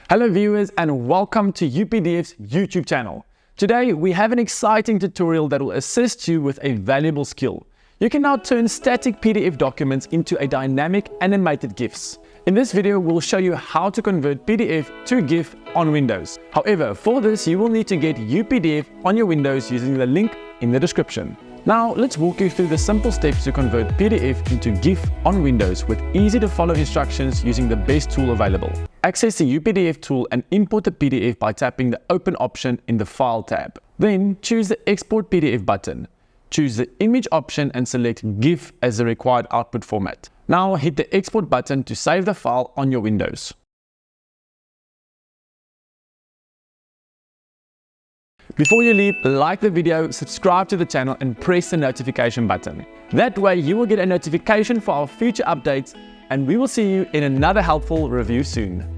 Hello viewers and welcome to UPDF's YouTube channel. Today we have an exciting tutorial that will assist you with a valuable skill. You can now turn static PDF documents into a dynamic animated GIFs. In this video we'll show you how to convert PDF to GIF on Windows. However, for this you will need to get UPDF on your Windows using the link in the description. Now let's walk you through the simple steps to convert PDF into GIF on Windows with easy to follow instructions using the best tool available. Access the UPDF tool and import the PDF by tapping the Open option in the File tab. Then choose the Export PDF button. Choose the Image option and select GIF as the required output format. Now hit the Export button to save the file on your Windows. Before you leave, like the video, subscribe to the channel and press the notification button. That way you will get a notification for our future updates, and we will see you in another helpful review soon.